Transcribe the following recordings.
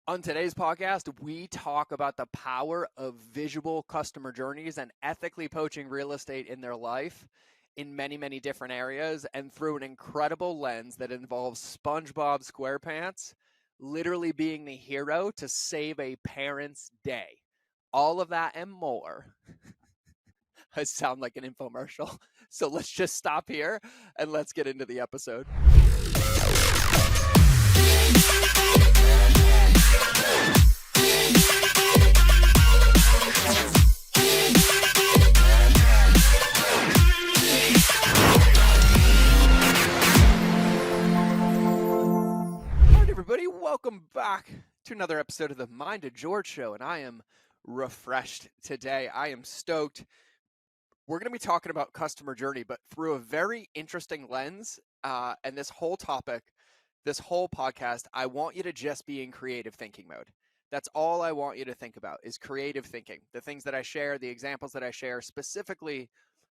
On today's podcast, we talk about the power of visual customer journeys and ethically poaching real estate in their life in many, many different areas and through an incredible lens that involves SpongeBob SquarePants literally being the hero to save a parent's day. All of that and more. I sound like an infomercial. So let's just stop here and let's get into the episode. Everybody, welcome back to another episode of the Mind of George Show, and I am refreshed today. I am stoked. We're going to be talking about customer journey, but through a very interesting lens. And this whole topic, this whole podcast, I want you to just be in creative thinking mode. That's all I want you to think about is creative thinking. The things that I share, the examples that I share, specifically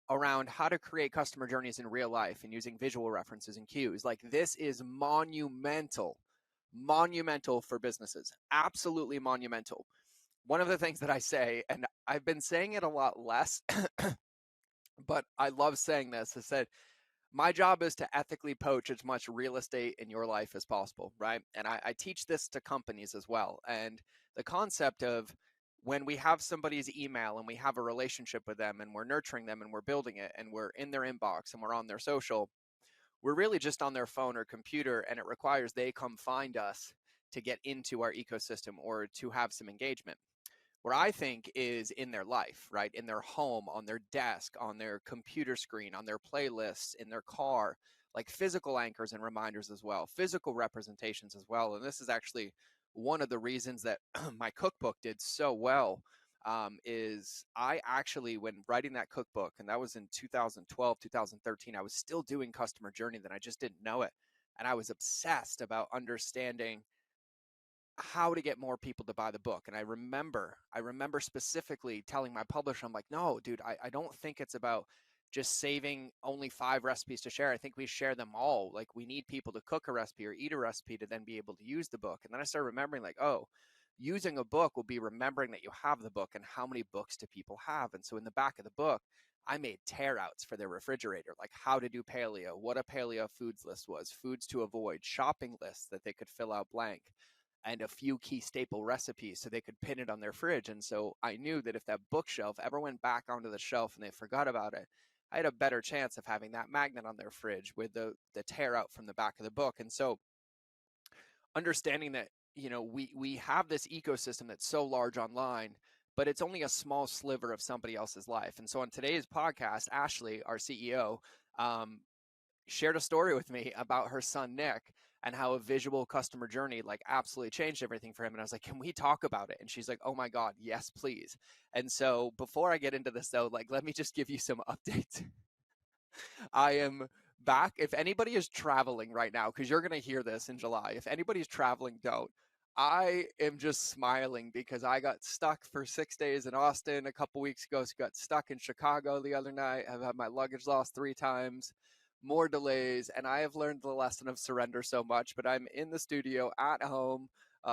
around how to create customer journeys in real life and using visual references and cues. Like, this is monumental for businesses, absolutely monumental. One of the things that I say, and I've been saying it a lot less, but I love saying this, is that my job is to ethically poach as much real estate in your life as possible, right? And I teach this to companies as well. And the concept of when we have somebody's email and we have a relationship with them and we're nurturing them and we're building it and we're in their inbox and we're on their social, we're really just on their phone or computer, and it requires they come find us to get into our ecosystem or to have some engagement. Where I think is in their life, right? In their home, on their desk, on their computer screen, on their playlists, in their car, like physical anchors and reminders as well, physical representations as well. And this is actually one of the reasons that my cookbook did so well. Is I actually, when writing that cookbook, and that was in 2012, 2013, I was still doing customer journey, then I just didn't know it. And I was obsessed about understanding how to get more people to buy the book. And I remember specifically telling my publisher, I'm like, no, dude, I don't think it's about just saving only 5 recipes to share. I think we share them all. Like, we need people to cook a recipe or eat a recipe to then be able to use the book. And then I started remembering, like, oh, using a book will be remembering that you have the book and how many books do people have. And so in the back of the book, I made tear outs for their refrigerator, like how to do paleo, what a paleo foods list was, foods to avoid, shopping lists that they could fill out blank, and a few key staple recipes so they could pin it on their fridge. And so I knew that if that bookshelf ever went back onto the shelf and they forgot about it, I had a better chance of having that magnet on their fridge with the tear out from the back of the book. And so understanding that, we have this ecosystem that's so large online, but it's only a small sliver of somebody else's life. And so on today's podcast, Ashley, our CEO, shared a story with me about her son Nick and how a visual customer journey like absolutely changed everything for him. And I was like, can we talk about it? And she's like, oh my God, yes, please. And so before I get into this though, like, let me just give you some updates. I am back. If anybody is traveling right now, because you're going to hear this in July, if anybody's traveling, don't. I am just smiling because I got stuck for 6 days in Austin a couple weeks ago. So got stuck in Chicago the other night. I've had my luggage lost 3 times, more delays, and I have learned the lesson of surrender so much. But I'm in the studio at home.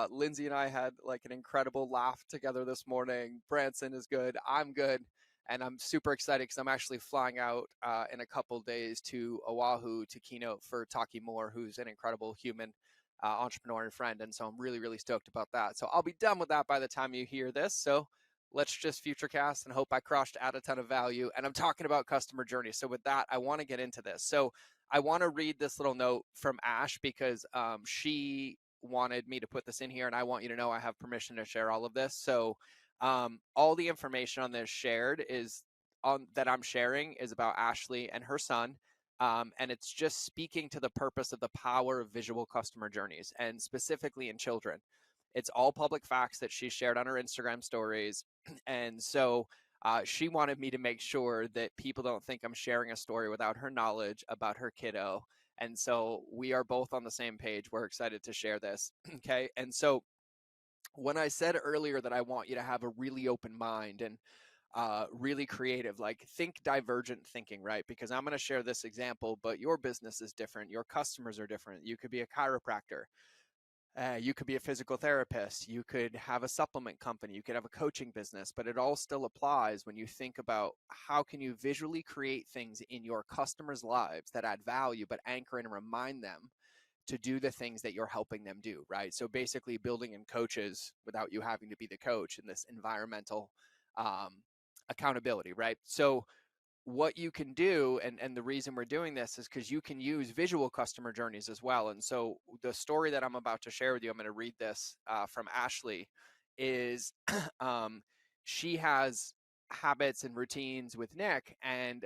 Lindsay and I had like an incredible laugh together this morning. Branson is good. I'm good. And I'm super excited because I'm actually flying out in a couple days to Oahu to keynote for Taki Moore, who's an incredible human entrepreneur and friend. And so I'm really, really stoked about that. So I'll be done with that by the time you hear this. So let's just futurecast and hope I crushed add a ton of value. And I'm talking about customer journey. So with that, I want to get into this. So I want to read this little note from Ash because she wanted me to put this in here. And I want you to know I have permission to share all of this. So all the information on this shared is on that I'm sharing is about Ashley and her son. And it's just speaking to the purpose of the power of visual customer journeys and specifically in children. It's all public facts that she shared on her Instagram stories. And so she wanted me to make sure that people don't think I'm sharing a story without her knowledge about her kiddo. And so we are both on the same page. We're excited to share this. Okay. And so when I said earlier that I want you to have a really open mind and really creative, like think divergent thinking, right? Because I'm going to share this example, but your business is different. Your customers are different. You could be a chiropractor. You could be a physical therapist. You could have a supplement company. You could have a coaching business, but it all still applies when you think about how can you visually create things in your customers' lives that add value, but anchor and remind them to do the things that you're helping them do, right? So basically building in coaches without you having to be the coach in this environmental um, accountability, right? So what you can do, and the reason we're doing this is because you can use visual customer journeys as well. And so the story that I'm about to share with you, I'm going to read this from Ashley, is she has habits and routines with Nick and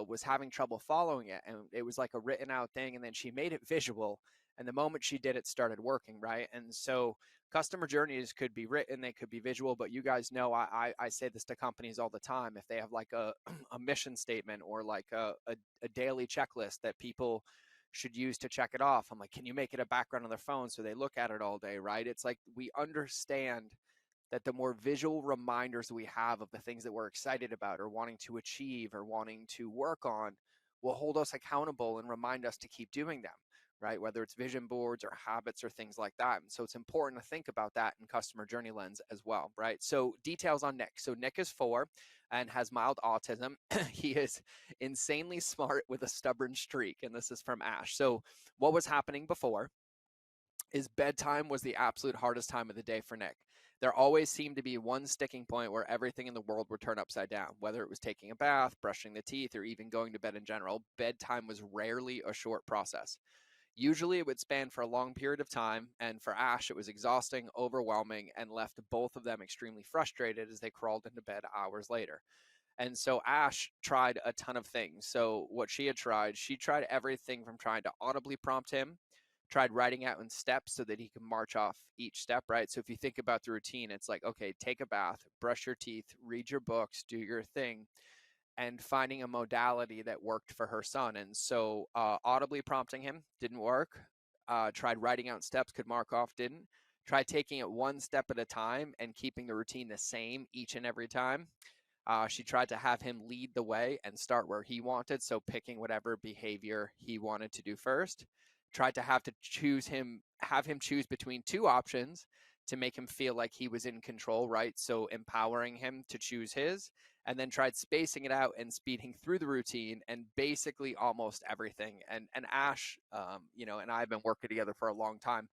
was having trouble following it. And it was like a written out thing. And then she made it visual. And the moment she did it started working, right? And so customer journeys could be written, they could be visual, but you guys know I say this to companies all the time. If they have like a mission statement or like a daily checklist that people should use to check it off, I'm like, can you make it a background on their phone so they look at it all day, right? It's like we understand that the more visual reminders we have of the things that we're excited about or wanting to achieve or wanting to work on will hold us accountable and remind us to keep doing them, right? Whether it's vision boards or habits or things like that. And so it's important to think about that in customer journey lens as well, right? So details on Nick. So Nick is 4 and has mild autism. He is insanely smart with a stubborn streak. And this is from Ash. So what was happening before is bedtime was the absolute hardest time of the day for Nick. There always seemed to be one sticking point where everything in the world would turn upside down, whether it was taking a bath, brushing the teeth, or even going to bed in general. Bedtime was rarely a short process. Usually it would span for a long period of time, and for Ash, it was exhausting, overwhelming, and left both of them extremely frustrated as they crawled into bed hours later. And so Ash tried a ton of things. So what she tried everything from trying to audibly prompt him, tried writing out in steps so that he could march off each step, right? So if you think about the routine, it's like, okay, take a bath, brush your teeth, read your books, do your thing, and finding a modality that worked for her son. And so audibly prompting him didn't work. Tried writing out steps, could mark off, didn't. Tried taking it one step at a time and keeping the routine the same each and every time. She tried to have him lead the way and start where he wanted, so picking whatever behavior he wanted to do first. Tried to have him choose between two options to make him feel like he was in control, right? So empowering him to choose his, and then tried spacing it out and speeding through the routine and basically almost everything. And Ash, and I have been working together for a long time,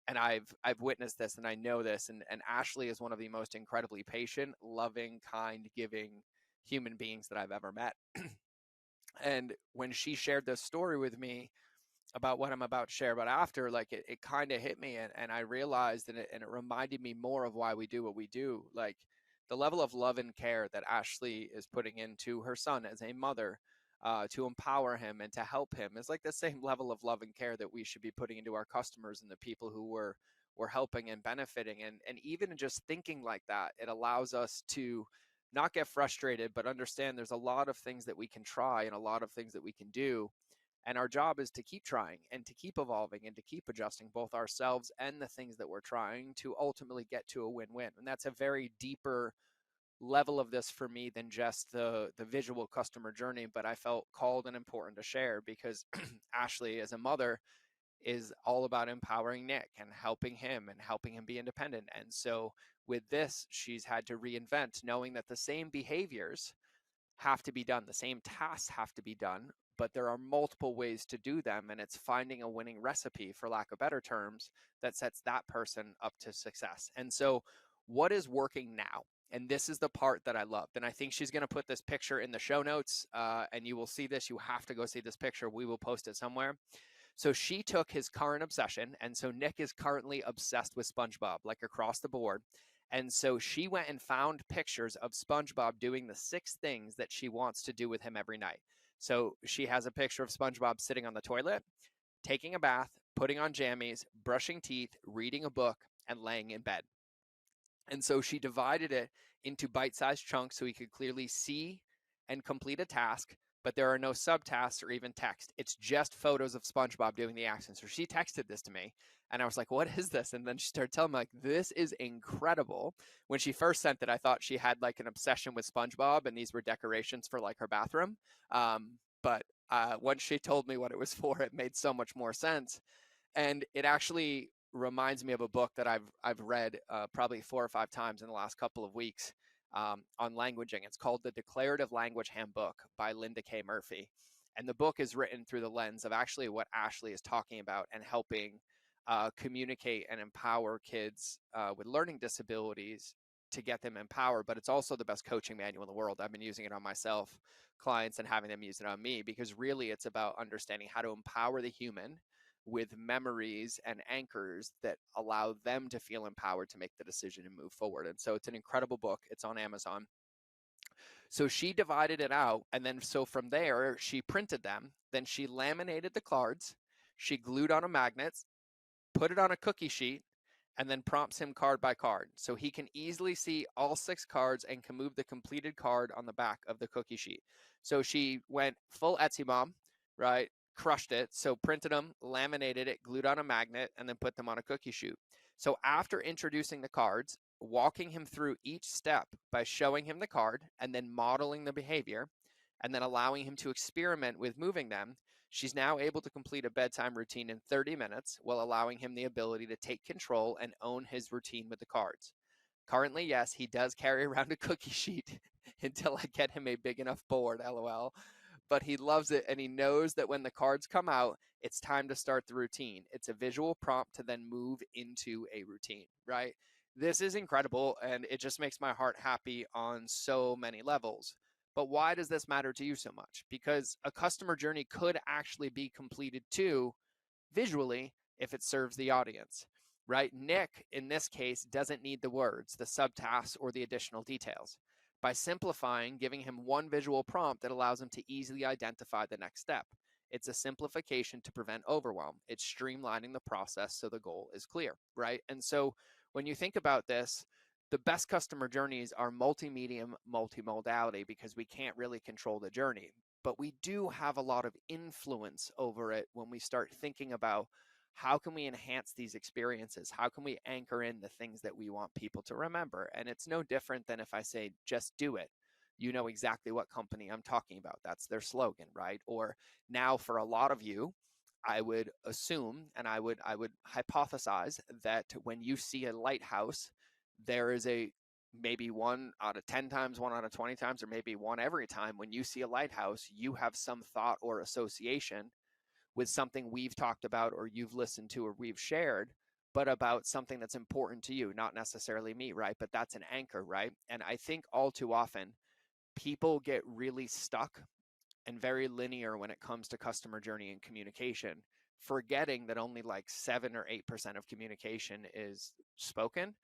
and I've witnessed this and I know this, and Ashley is one of the most incredibly patient, loving, kind, giving human beings that I've ever met. And when she shared this story with me about what I'm about to share about after, like it kind of hit me, and I realized, and it reminded me more of why we do what we do. Like the level of love and care that Ashley is putting into her son as a mother, to empower him and to help him is like the same level of love and care that we should be putting into our customers and the people who we're helping and benefiting. And even just thinking like that, it allows us to not get frustrated, but understand there's a lot of things that we can try and a lot of things that we can do, and our job is to keep trying and to keep evolving and to keep adjusting both ourselves and the things that we're trying to ultimately get to a win-win. And that's a very deeper level of this for me than just the visual customer journey, but I felt called and important to share because Ashley, as a mother, is all about empowering Nick and helping him be independent. And so with this, she's had to reinvent, knowing that the same behaviors have to be done, the same tasks have to be done, but there are multiple ways to do them. And it's finding a winning recipe, for lack of better terms, that sets that person up to success. And so, what is working now? And this is the part that I loved. And I think she's going to put this picture in the show notes, and you will see this. You have to go see this picture. We will post it somewhere. So she took his current obsession. And so Nick is currently obsessed with SpongeBob, like across the board. And so she went and found pictures of SpongeBob doing the 6 things that she wants to do with him every night. So she has a picture of SpongeBob sitting on the toilet, taking a bath, putting on jammies, brushing teeth, reading a book, and laying in bed. And so she divided it into bite-sized chunks so he could clearly see and complete a task, but there are no subtasks or even text. It's just photos of SpongeBob doing the action. So she texted this to me, and I was like, what is this? And then she started telling me, like, this is incredible. When she first sent it, I thought she had like an obsession with SpongeBob, and these were decorations for like her bathroom. But once she told me what it was for, it made so much more sense. And it actually reminds me of a book that I've read probably 4 or 5 times in the last couple of weeks on languaging. It's called The Declarative Language Handbook by Linda K. Murphy. And the book is written through the lens of actually what Ashley is talking about and helping communicate and empower kids with learning disabilities to get them empowered. But it's also the best coaching manual in the world. I've been using it on myself, clients, and having them use it on me, because really it's about understanding how to empower the human with memories and anchors that allow them to feel empowered to make the decision and move forward. And so it's an incredible book. It's on Amazon. So she divided it out, and then so from there she printed them, then she laminated the cards, she glued on a magnet, put it on a cookie sheet, and then prompts him card by card. So he can easily see all 6 cards and can move the completed card on the back of the cookie sheet. So she went full Etsy mom, right? Crushed it. So printed them, laminated it, glued on a magnet, and then put them on a cookie sheet. So after introducing the cards, walking him through each step by showing him the card and then modeling the behavior, and then allowing him to experiment with moving them, she's now able to complete a bedtime routine in 30 minutes while allowing him the ability to take control and own his routine with the cards. Currently, yes, he does carry around a cookie sheet until I get him a big enough board, lol. But he loves it, and he knows that when the cards come out, it's time to start the routine. It's a visual prompt to then move into a routine, right? This is incredible, and it just makes my heart happy on so many levels. But why does this matter to you so much? Because a customer journey could actually be completed too visually if it serves the audience, right? Nick, in this case, doesn't need the words, the subtasks, or the additional details. By simplifying, giving him one visual prompt that allows him to easily identify the next step. It's a simplification to prevent overwhelm. It's streamlining the process so the goal is clear, right? And so when you think about this, the best customer journeys are multimedia, multimodality, because we can't really control the journey. But we do have a lot of influence over it when we start thinking about how can we enhance these experiences? How can we anchor in the things that we want people to remember? And it's no different than if I say, just do it. You know exactly what company I'm talking about. That's their slogan, right? Or now for a lot of you, I would assume and I would hypothesize that when you see a lighthouse, there is a maybe 1 out of 10 times, 1 out of 20 times, or maybe one every time when you see a lighthouse, you have some thought or association with something we've talked about or you've listened to or we've shared, but about something that's important to you, not necessarily me, right? But that's an anchor, right? And I think all too often people get really stuck and very linear when it comes to customer journey and communication, forgetting that only like 7 or 8% of communication is spoken.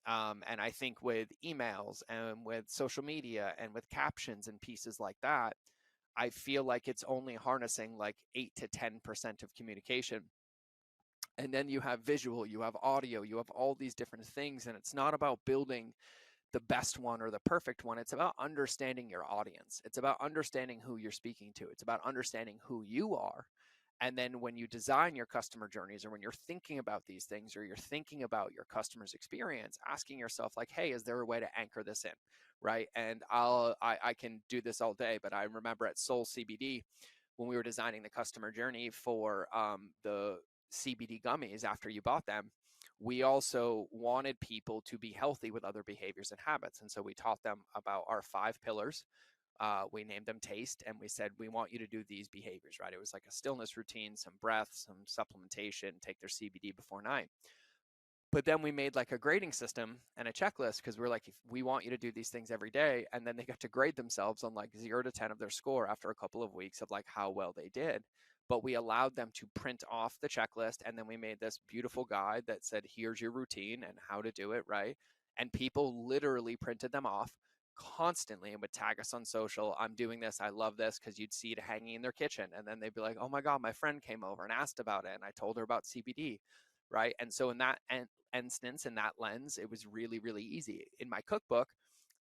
And I think with emails and with social media and with captions and pieces like that, I feel like it's only harnessing like 8 to 10% of communication. And then you have visual, you have audio, you have all these different things. And it's not about building the best one or the perfect one. It's about understanding your audience. It's about understanding who you're speaking to. It's about understanding who you are. And then when you design your customer journeys, or when you're thinking about these things, or you're thinking about your customer's experience, asking yourself like, hey, is there a way to anchor this in? Right. And I can do this all day, but I remember at Soul CBD, when we were designing the customer journey for the CBD gummies after you bought them, we also wanted people to be healthy with other behaviors and habits. And so we taught them about our 5 pillars. We named them taste, and we said, we want you to do these behaviors, right? It was like a stillness routine, some breath, some supplementation, take their CBD before 9. But then we made like a grading system and a checklist, because we're like, if we want you to do these things every day. And then they got to grade themselves on like 0 to 10 of their score after a couple of weeks of like how well they did. But we allowed them to print off the checklist. And then we made this beautiful guide that said, here's your routine and how to do it, right? And people literally printed them off constantly and would tag us on social. I'm doing this. I love this, because you'd see it hanging in their kitchen. And then they'd be like, oh my God, my friend came over and asked about it. And I told her about CBD. Right. And so in that instance, in that lens, it was really, really easy. In my cookbook,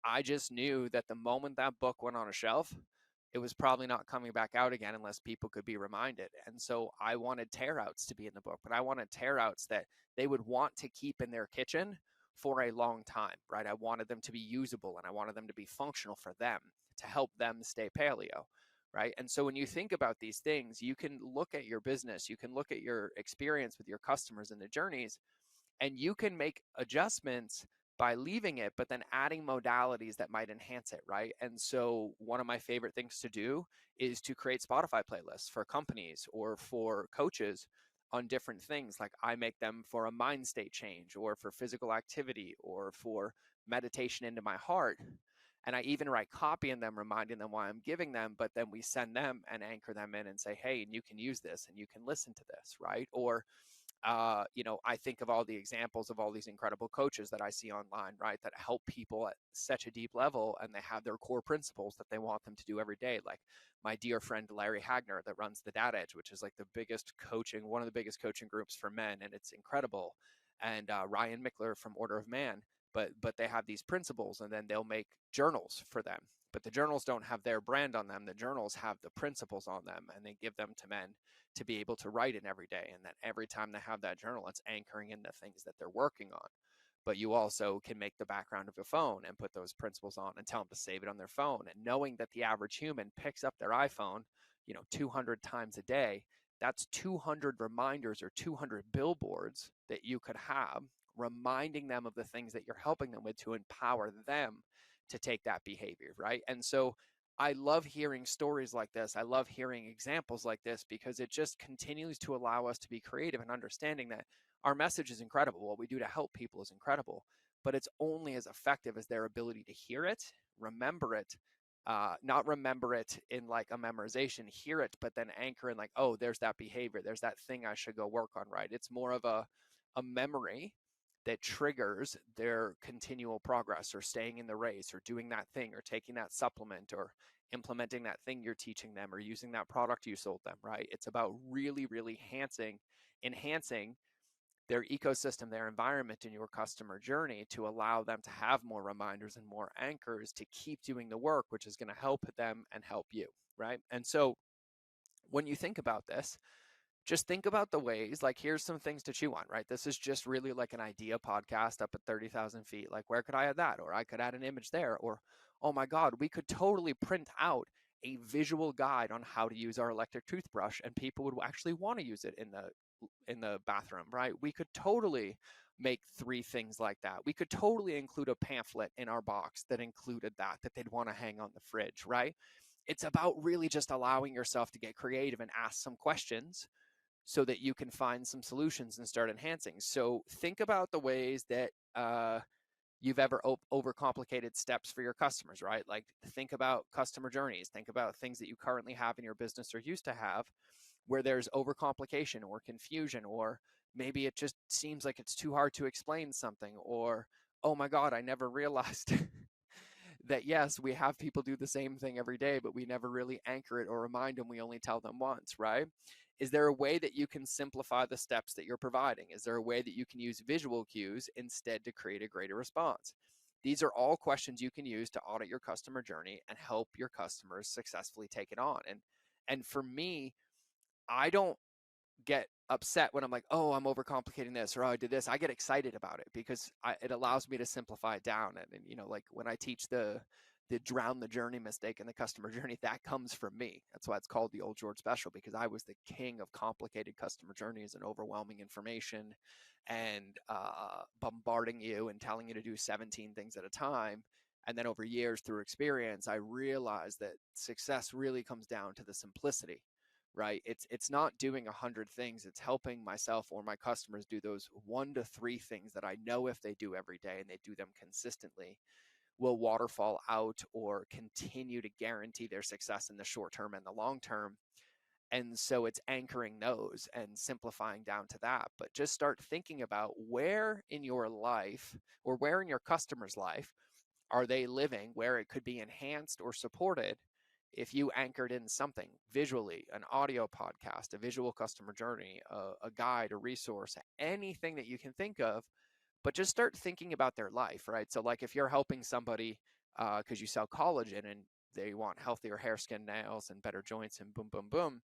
I just knew that the moment that book went on a shelf, it was probably not coming back out again unless people could be reminded. And so I wanted tear outs to be in the book, but I wanted tear outs that they would want to keep in their kitchen for a long time, right? I wanted them to be usable, and I wanted them to be functional for them, to help them stay paleo, right? And so when you think about these things, you can look at your business, you can look at your experience with your customers and the journeys, and you can make adjustments by leaving it, but then adding modalities that might enhance it, right? And so one of my favorite things to do is to create Spotify playlists for companies or for coaches on different things. Like I make them for a mind state change or for physical activity or for meditation into my heart. And I even write copy in them, reminding them why I'm giving them, but then we send them and anchor them in and say, hey, and you can use this and you can listen to this, right? Or I think of all the examples of all these incredible coaches that I see online, right, that help people at such a deep level, and they have their core principles that they want them to do every day. Like my dear friend Larry Hagner, that runs the Dad Edge, which is like one of the biggest coaching groups for men, and it's incredible. And Ryan Mickler from Order of Man, but they have these principles, and then they'll make journals for them. But the journals don't have their brand on them. The journals have the principles on them, and they give them to men to be able to write in every day. And that every time they have that journal, it's anchoring in the things that they're working on. But you also can make the background of a phone and put those principles on and tell them to save it on their phone. And knowing that the average human picks up their iPhone, 200 times a day, that's 200 reminders or 200 billboards that you could have reminding them of the things that you're helping them with to empower them to take that behavior, right? And so I love hearing stories like this. I love hearing examples like this because it just continues to allow us to be creative and understanding that our message is incredible. What we do to help people is incredible, but it's only as effective as their ability to hear it, remember it, not remember it in like a memorization, hear it, but then anchor in like, oh, there's that behavior. There's that thing I should go work on, right? It's more of a memory that triggers their continual progress or staying in the race or doing that thing or taking that supplement or implementing that thing you're teaching them or using that product you sold them, right? It's about really, really enhancing their ecosystem, their environment in your customer journey to allow them to have more reminders and more anchors to keep doing the work, which is going to help them and help you, right? And so when you think about this, just think about the ways, like here's some things to chew on, right? This is just really like an idea podcast up at 30,000 feet. Like where could I add that? Or I could add an image there. Or, oh my God, we could totally print out a visual guide on how to use our electric toothbrush and people would actually want to use it in the bathroom, right? We could totally make 3 things like that. We could totally include a pamphlet in our box that included that they'd want to hang on the fridge, right? It's about really just allowing yourself to get creative and ask some questions so that you can find some solutions and start enhancing. So think about the ways that you've ever overcomplicated steps for your customers, right? Like think about customer journeys, think about things that you currently have in your business or used to have where there's overcomplication or confusion, or maybe it just seems like it's too hard to explain something, or, oh my God, I never realized that yes, we have people do the same thing every day, but we never really anchor it or remind them. We only tell them once, right? Is there a way that you can simplify the steps that you're providing? Is there a way that you can use visual cues instead to create a greater response? These are all questions you can use to audit your customer journey and help your customers successfully take it on. And for me, I don't get upset when I'm like, oh, I'm overcomplicating this, or oh, I did this. I get excited about it because it allows me to simplify it down. And like when I teach the drown the journey mistake in the customer journey, that comes from me. That's why it's called the Old George Special, because I was the king of complicated customer journeys and overwhelming information and bombarding you and telling you to do 17 things at a time. And then over years through experience, I realized that success really comes down to the simplicity, right? It's not doing 100 things. It's helping myself or my customers do those 1 to 3 things that I know if they do every day and they do them consistently will waterfall out or continue to guarantee their success in the short term and the long term. And so it's anchoring those and simplifying down to that. But just start thinking about where in your life or where in your customer's life are they living, where it could be enhanced or supported if you anchored in something visually, an audio podcast, a visual customer journey, a guide, a resource, anything that you can think of, but just start thinking about their life, right? So like if you're helping somebody because you sell collagen and they want healthier hair, skin, nails, and better joints and boom, boom, boom,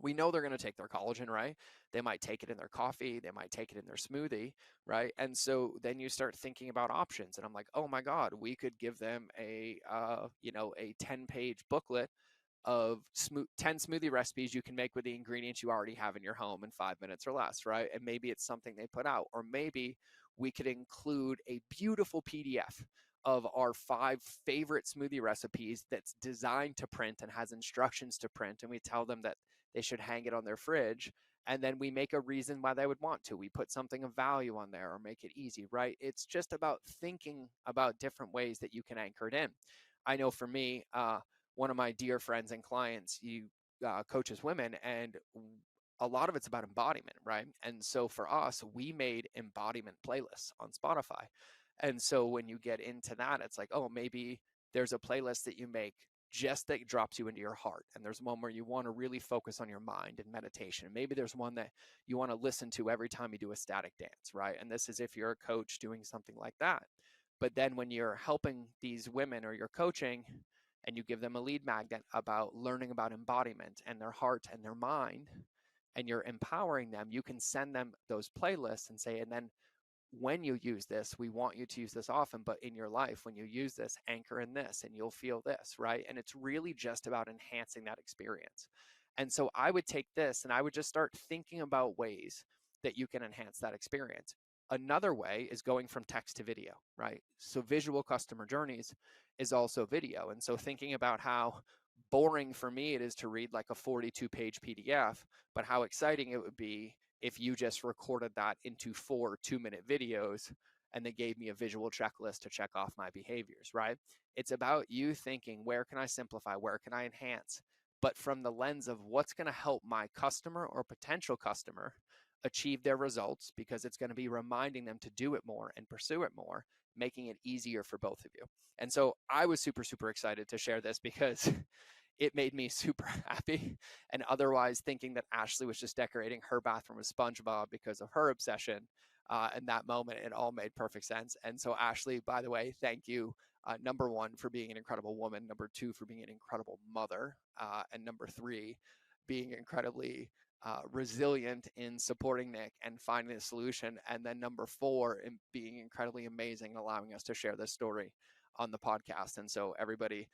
we know they're going to take their collagen, right? They might take it in their coffee, they might take it in their smoothie, right? And so then you start thinking about options, and I'm like, oh my God, we could give them a 10-page booklet of 10 smoothie recipes you can make with the ingredients you already have in your home in 5 minutes or less, right? And maybe it's something they put out, or maybe we could include a beautiful PDF of our 5 favorite smoothie recipes that's designed to print and has instructions to print. And we tell them that they should hang it on their fridge. And then we make a reason why they would want to. We put something of value on there or make it easy, right? It's just about thinking about different ways that you can anchor it in. I know for me, one of my dear friends and clients, he coaches women, and a lot of it's about embodiment, right? And so for us, we made embodiment playlists on Spotify. And so when you get into that, it's like, oh, maybe there's a playlist that you make just that drops you into your heart. And there's one where you want to really focus on your mind and meditation. Maybe there's one that you want to listen to every time you do a static dance, right? And this is if you're a coach doing something like that. But then when you're helping these women or you're coaching and you give them a lead magnet about learning about embodiment and their heart and their mind, and you're empowering them, you can send them those playlists and say, and then when you use this, we want you to use this often, but in your life, when you use this, anchor in this and you'll feel this, right? And it's really just about enhancing that experience. And so I would take this and I would just start thinking about ways that you can enhance that experience. Another way is going from text to video, right? So visual customer journeys is also video. And so thinking about how boring for me it is to read like a 42-page PDF, but how exciting it would be if you just recorded that into 4 2-minute videos and they gave me a visual checklist to check off my behaviors, right? It's about you thinking, where can I simplify? Where can I enhance? But from the lens of what's going to help my customer or potential customer achieve their results, because it's going to be reminding them to do it more and pursue it more, making it easier for both of you. And so I was super, super excited to share this because it made me super happy. And otherwise, thinking that Ashley was just decorating her bathroom with SpongeBob because of her obsession. In that moment, it all made perfect sense. And so, Ashley, by the way, thank you. Number 1, for being an incredible woman. Number 2, for being an incredible mother. And number 3, being incredibly resilient in supporting Nick and finding a solution. And then number 4, in being incredibly amazing and allowing us to share this story on the podcast. And so everybody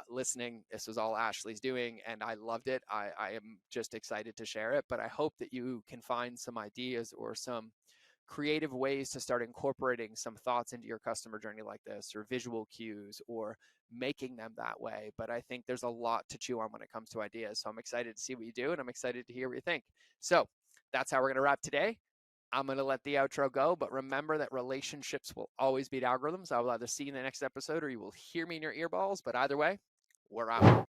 listening, this was all Ashley's doing and I loved it. I am just excited to share it, but I hope that you can find some ideas or some creative ways to start incorporating some thoughts into your customer journey like this, or visual cues, or making them that way. But I think there's a lot to chew on when it comes to ideas. So I'm excited to see what you do and I'm excited to hear what you think. So that's how we're going to wrap today. I'm going to let the outro go, but remember that relationships will always beat algorithms. I will either see you in the next episode or you will hear me in your earballs, but either way, we're out.